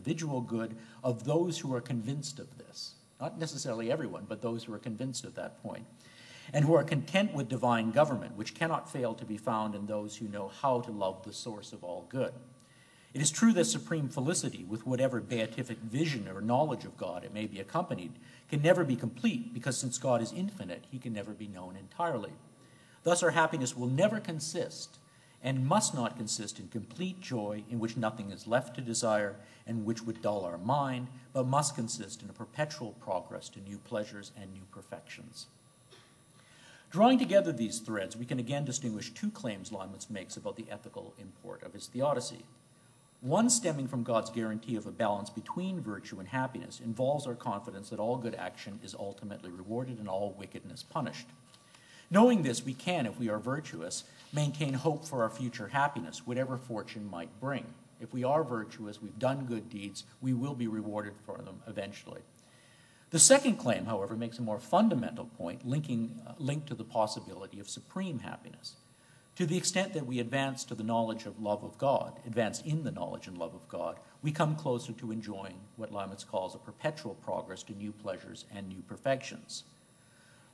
individual good of those who are convinced of this. Not necessarily everyone, but those who are convinced of that point, and who are content with divine government, which cannot fail to be found in those who know how to love the source of all good. It is true that supreme felicity, with whatever beatific vision or knowledge of God it may be accompanied, can never be complete, because since God is infinite, he can never be known entirely. Thus our happiness will never consist, and must not consist, in complete joy in which nothing is left to desire and which would dull our mind, but must consist in a perpetual progress to new pleasures and new perfections. Drawing together these threads, we can again distinguish two claims Leibniz makes about the ethical import of his Theodicy. One, stemming from God's guarantee of a balance between virtue and happiness, involves our confidence that all good action is ultimately rewarded and all wickedness punished. Knowing this, we can, if we are virtuous, maintain hope for our future happiness, whatever fortune might bring. If we are virtuous, we've done good deeds, we will be rewarded for them eventually. The second claim, however, makes a more fundamental point, linked to the possibility of supreme happiness. To the extent that we advance to the knowledge of love of God, advance in the knowledge and love of God, we come closer to enjoying what Leibniz calls a perpetual progress to new pleasures and new perfections.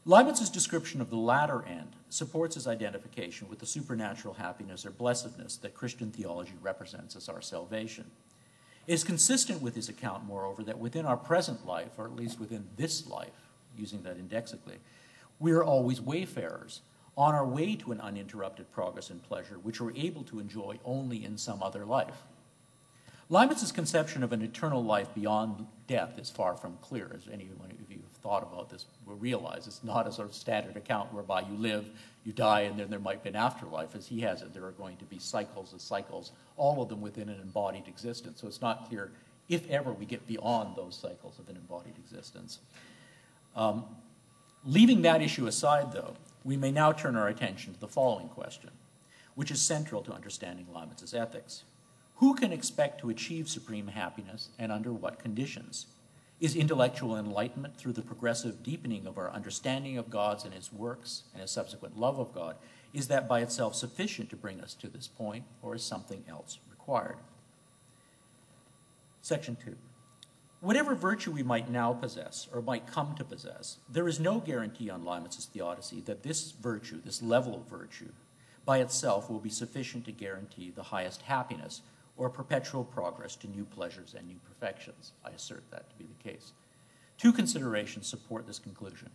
Leibniz's description of the latter end supports his identification with the supernatural happiness or blessedness that Christian theology represents as our salvation. It is consistent with his account, moreover, that within our present life, or at least within this life, using that indexically, we are always wayfarers, on our way to an uninterrupted progress in pleasure, which we're able to enjoy only in some other life. Leibniz's conception of an eternal life beyond death is far from clear, as anyone of you have thought about this will realize. It's not a sort of standard account whereby you live, you die, and then there might be an afterlife. As he has it, there are going to be cycles of cycles, all of them within an embodied existence. So it's not clear if ever we get beyond those cycles of an embodied existence. Leaving that issue aside, though, we may now turn our attention to the following question, which is central to understanding Leibniz's ethics. Who can expect to achieve supreme happiness, and under what conditions? Is intellectual enlightenment through the progressive deepening of our understanding of God's and his works and his subsequent love of God, is that by itself sufficient to bring us to this point, or is something else required? Section 2. Whatever virtue we might now possess, or might come to possess, there is no guarantee on Leibniz's Theodicy that this virtue, this level of virtue, by itself will be sufficient to guarantee the highest happiness or perpetual progress to new pleasures and new perfections. I assert that to be the case. Two considerations support this conclusion.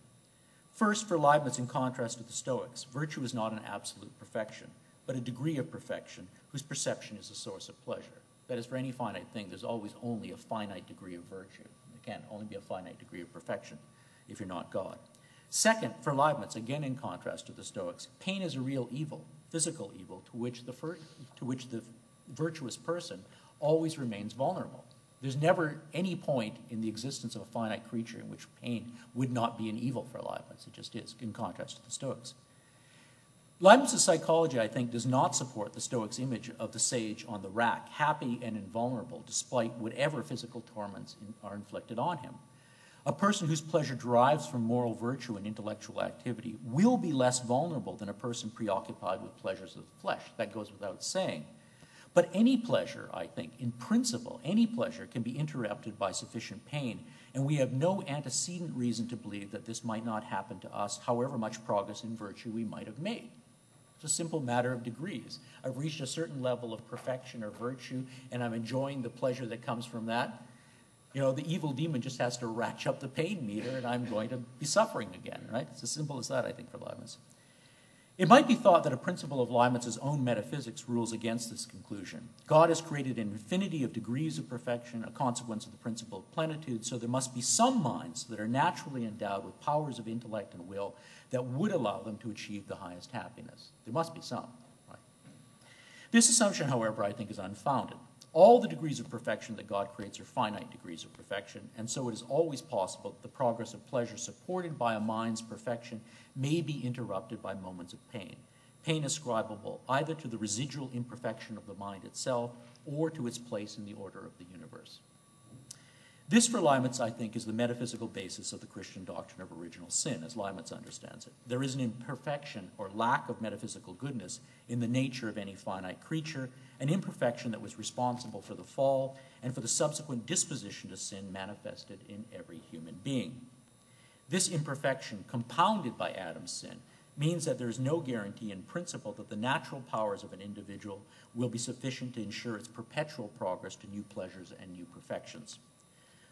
First, for Leibniz, in contrast to the Stoics, virtue is not an absolute perfection, but a degree of perfection whose perception is a source of pleasure. That is, for any finite thing, there's always only a finite degree of virtue. There can only be a finite degree of perfection if you're not God. Second, for Leibniz, again in contrast to the Stoics, pain is a real evil, physical evil, to which the virtuous person always remains vulnerable. There's never any point in the existence of a finite creature in which pain would not be an evil for Leibniz. It just is, in contrast to the Stoics. Leibniz's psychology, I think, does not support the Stoics' image of the sage on the rack, happy and invulnerable despite whatever physical torments are inflicted on him. A person whose pleasure derives from moral virtue and intellectual activity will be less vulnerable than a person preoccupied with pleasures of the flesh. That goes without saying. But any pleasure, I think, in principle, any pleasure can be interrupted by sufficient pain, and we have no antecedent reason to believe that this might not happen to us, however much progress in virtue we might have made. It's a simple matter of degrees. I've reached a certain level of perfection or virtue, and I'm enjoying the pleasure that comes from that. You know, the evil demon just has to ratchet up the pain meter, and I'm going to be suffering again, right? It's as simple as that, I think, for Leibniz. It might be thought that a principle of Leibniz's own metaphysics rules against this conclusion. God has created an infinity of degrees of perfection, a consequence of the principle of plenitude, so there must be some minds that are naturally endowed with powers of intellect and will that would allow them to achieve the highest happiness. There must be some. Right? This assumption, however, I think is unfounded. All the degrees of perfection that God creates are finite degrees of perfection, and so it is always possible that the progress of pleasure supported by a mind's perfection may be interrupted by moments of pain. Pain ascribable either to the residual imperfection of the mind itself or to its place in the order of the universe. This, for Leibniz, I think, is the metaphysical basis of the Christian doctrine of original sin, as Leibniz understands it. There is an imperfection or lack of metaphysical goodness in the nature of any finite creature, an imperfection that was responsible for the fall and for the subsequent disposition to sin manifested in every human being. This imperfection, compounded by Adam's sin, means that there is no guarantee in principle that the natural powers of an individual will be sufficient to ensure its perpetual progress to new pleasures and new perfections.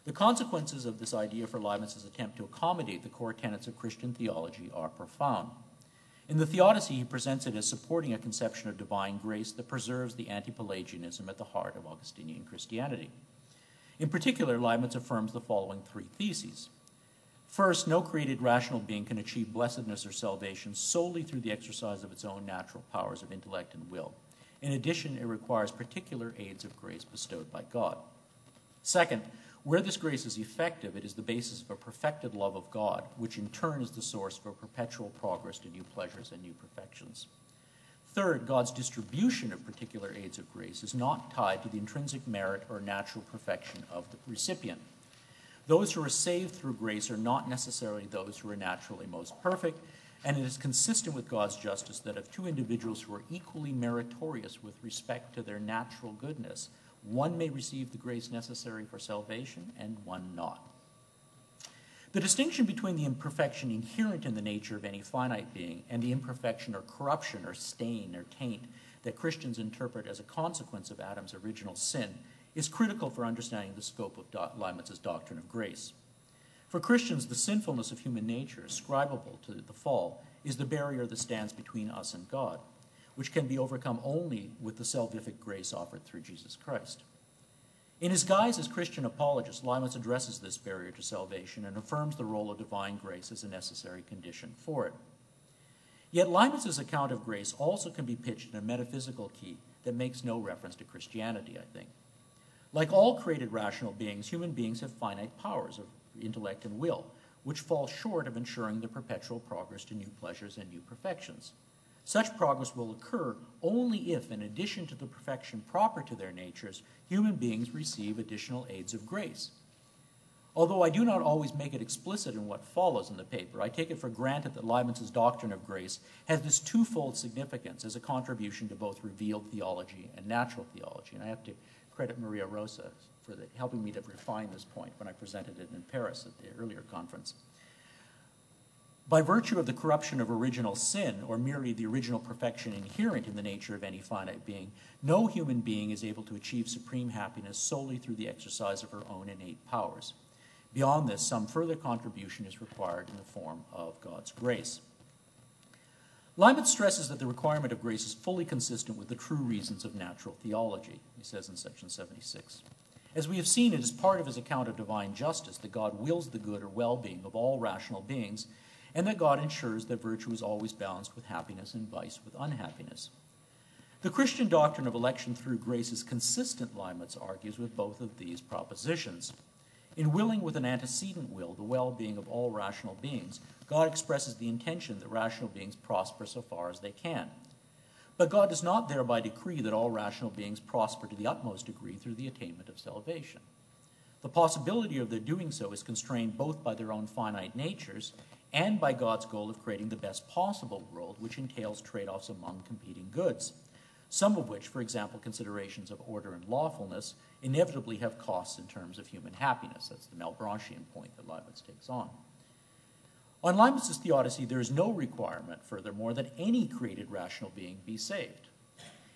The consequences of this idea for Leibniz's attempt to accommodate the core tenets of Christian theology are profound. In the Theodicy, he presents it as supporting a conception of divine grace that preserves the anti-Pelagianism at the heart of Augustinian Christianity. In particular, Leibniz affirms the following three theses. First, no created rational being can achieve blessedness or salvation solely through the exercise of its own natural powers of intellect and will. In addition, it requires particular aids of grace bestowed by God. Second, where this grace is effective, it is the basis of a perfected love of God, which in turn is the source for perpetual progress to new pleasures and new perfections. Third, God's distribution of particular aids of grace is not tied to the intrinsic merit or natural perfection of the recipient. Those who are saved through grace are not necessarily those who are naturally most perfect, and it is consistent with God's justice that of two individuals who are equally meritorious with respect to their natural goodness, one may receive the grace necessary for salvation and one not. The distinction between the imperfection inherent in the nature of any finite being and the imperfection or corruption or stain or taint that Christians interpret as a consequence of Adam's original sin is critical for understanding the scope of Leibniz's doctrine of grace. For Christians, the sinfulness of human nature, ascribable to the fall, is the barrier that stands between us and God, which can be overcome only with the salvific grace offered through Jesus Christ. In his guise as Christian apologist, Leibniz addresses this barrier to salvation and affirms the role of divine grace as a necessary condition for it. Yet Leibniz's account of grace also can be pitched in a metaphysical key that makes no reference to Christianity, I think. Like all created rational beings, human beings have finite powers of intellect and will, which fall short of ensuring the perpetual progress to new pleasures and new perfections. Such progress will occur only if, in addition to the perfection proper to their natures, human beings receive additional aids of grace. Although I do not always make it explicit in what follows in the paper, I take it for granted that Leibniz's doctrine of grace has this twofold significance as a contribution to both revealed theology and natural theology. And I have to credit Maria Rosa for helping me to refine this point when I presented it in Paris at the earlier conference. By virtue of the corruption of original sin, or merely the original perfection inherent in the nature of any finite being, no human being is able to achieve supreme happiness solely through the exercise of her own innate powers. Beyond this, some further contribution is required in the form of God's grace. Leibniz stresses that the requirement of grace is fully consistent with the true reasons of natural theology, he says in section 76. As we have seen, it is part of his account of divine justice that God wills the good or well-being of all rational beings, and that God ensures that virtue is always balanced with happiness and vice with unhappiness. The Christian doctrine of election through grace is consistent, Leibniz argues, with both of these propositions. In willing with an antecedent will the well-being of all rational beings, God expresses the intention that rational beings prosper so far as they can. But God does not thereby decree that all rational beings prosper to the utmost degree through the attainment of salvation. The possibility of their doing so is constrained both by their own finite natures and by God's goal of creating the best possible world, which entails trade-offs among competing goods, some of which, for example, considerations of order and lawfulness, inevitably have costs in terms of human happiness. That's the Malebranchian point that Leibniz takes on. On Leibniz's Theodicy, there is no requirement, furthermore, that any created rational being be saved,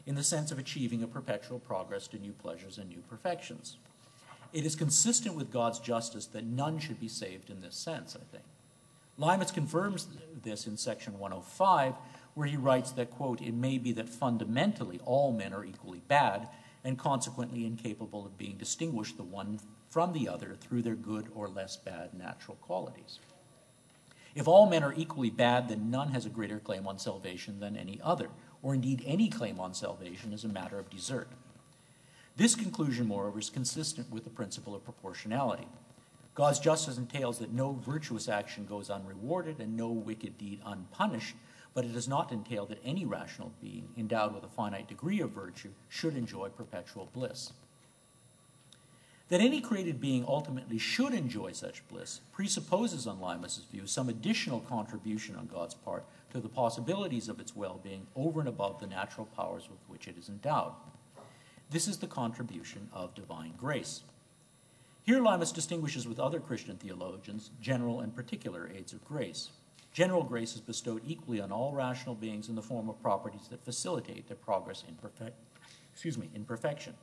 in the sense of achieving a perpetual progress to new pleasures and new perfections. It is consistent with God's justice that none should be saved in this sense, I think. Leibniz confirms this in section 105, where he writes that, quote, "It may be that fundamentally all men are equally bad and consequently incapable of being distinguished the one from the other through their good or less bad natural qualities. If all men are equally bad, then none has a greater claim on salvation than any other, or indeed any claim on salvation is a matter of desert." This conclusion, moreover, is consistent with the principle of proportionality. God's justice entails that no virtuous action goes unrewarded and no wicked deed unpunished, but it does not entail that any rational being endowed with a finite degree of virtue should enjoy perpetual bliss. That any created being ultimately should enjoy such bliss presupposes, on Leibniz's view, some additional contribution on God's part to the possibilities of its well-being over and above the natural powers with which it is endowed. This is the contribution of divine grace. Here Leibniz distinguishes with other Christian theologians general and particular aids of grace. General grace is bestowed equally on all rational beings in the form of properties that facilitate their progress in perfection.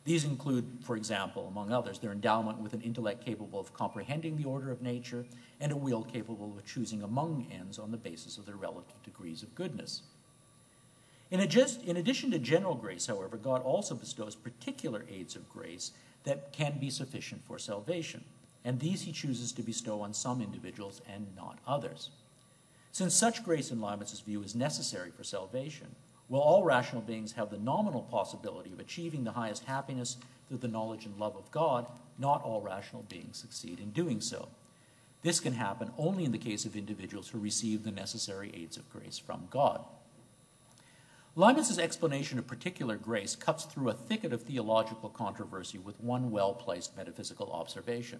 These include, for example, among others, their endowment with an intellect capable of comprehending the order of nature and a will capable of choosing among ends on the basis of their relative degrees of goodness. In addition to general grace, however, God also bestows particular aids of grace that can be sufficient for salvation, and these he chooses to bestow on some individuals and not others. Since such grace in Leibniz's view is necessary for salvation, while all rational beings have the nominal possibility of achieving the highest happiness through the knowledge and love of God, not all rational beings succeed in doing so. This can happen only in the case of individuals who receive the necessary aids of grace from God. Leibniz's explanation of particular grace cuts through a thicket of theological controversy with one well-placed metaphysical observation.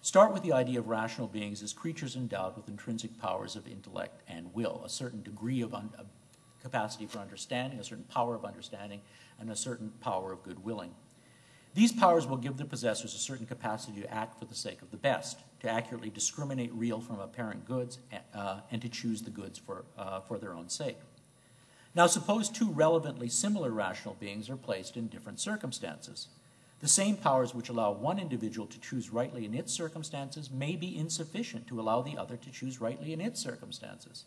Start with the idea of rational beings as creatures endowed with intrinsic powers of intellect and will, a certain degree of capacity for understanding, a certain power of understanding, and a certain power of good willing. These powers will give their possessors a certain capacity to act for the sake of the best, to accurately discriminate real from apparent goods, and to choose the goods for their own sake. Now suppose two relevantly similar rational beings are placed in different circumstances. The same powers which allow one individual to choose rightly in its circumstances may be insufficient to allow the other to choose rightly in its circumstances.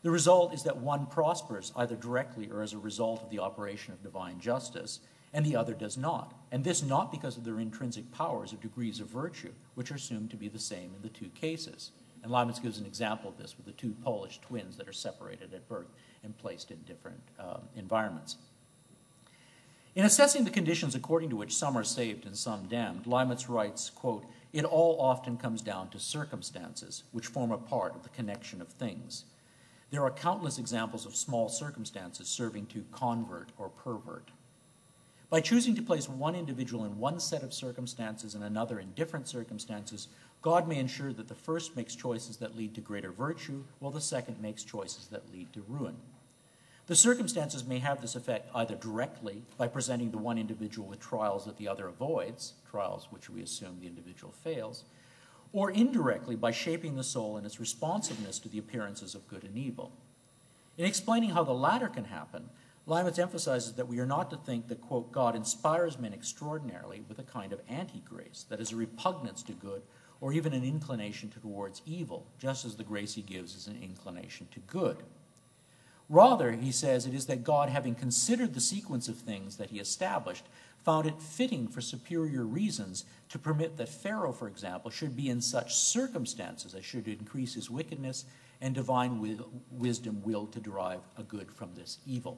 The result is that one prospers either directly or as a result of the operation of divine justice, and the other does not, and this not because of their intrinsic powers or degrees of virtue, which are assumed to be the same in the two cases. And Leibniz gives an example of this with the two Polish twins that are separated at birth and placed in different environments. In assessing the conditions according to which some are saved and some damned, Leibniz writes, quote, "It all often comes down to circumstances, which form a part of the connection of things. There are countless examples of small circumstances serving to convert or pervert. By choosing to place one individual in one set of circumstances and another in different circumstances, God may ensure that the first makes choices that lead to greater virtue, while the second makes choices that lead to ruin. The circumstances may have this effect either directly by presenting the one individual with trials that the other avoids, trials which we assume the individual fails, or indirectly by shaping the soul in its responsiveness to the appearances of good and evil. In explaining how the latter can happen, Leibniz emphasizes that we are not to think that, quote, God inspires men extraordinarily with a kind of anti-grace, that is a repugnance to good or even an inclination towards evil, just as the grace he gives is an inclination to good. Rather, he says, it is that God, having considered the sequence of things that he established, found it fitting for superior reasons to permit that Pharaoh, for example, should be in such circumstances as should increase his wickedness, and divine wisdom willed to derive a good from this evil.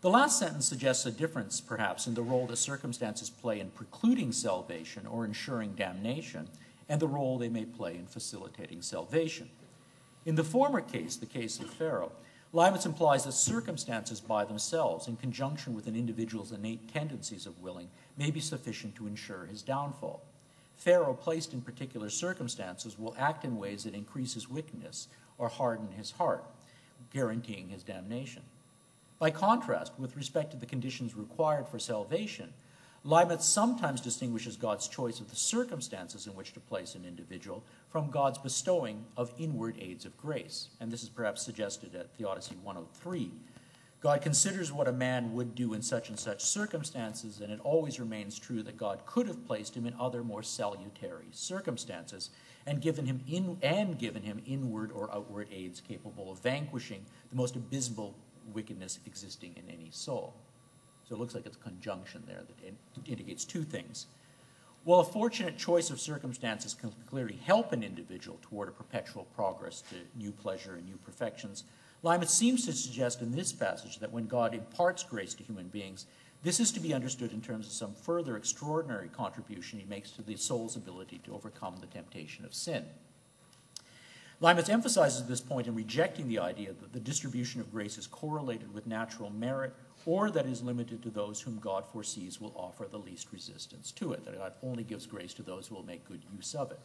The last sentence suggests a difference, perhaps, in the role that circumstances play in precluding salvation or ensuring damnation, and the role they may play in facilitating salvation. In the former case, the case of Pharaoh, Leibniz implies that circumstances by themselves, in conjunction with an individual's innate tendencies of willing, may be sufficient to ensure his downfall. Pharaoh, placed in particular circumstances, will act in ways that increase his wickedness or harden his heart, guaranteeing his damnation. By contrast, with respect to the conditions required for salvation, Leibniz sometimes distinguishes God's choice of the circumstances in which to place an individual from God's bestowing of inward aids of grace. And this is perhaps suggested at Theodicy 103. God considers what a man would do in such and such circumstances, and it always remains true that God could have placed him in other more salutary circumstances and given him inward or outward aids capable of vanquishing the most abysmal wickedness existing in any soul. So it looks like it's a conjunction there that indicates two things. While a fortunate choice of circumstances can clearly help an individual toward a perpetual progress to new pleasure and new perfections, Leibniz seems to suggest in this passage that when God imparts grace to human beings, this is to be understood in terms of some further extraordinary contribution he makes to the soul's ability to overcome the temptation of sin. Leibniz emphasizes this point in rejecting the idea that the distribution of grace is correlated with natural merit or that is limited to those whom God foresees will offer the least resistance to it, that God only gives grace to those who will make good use of it.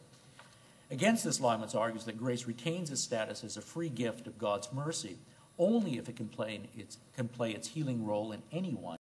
Against this, Leibniz argues that grace retains its status as a free gift of God's mercy only if it can play its healing role in anyone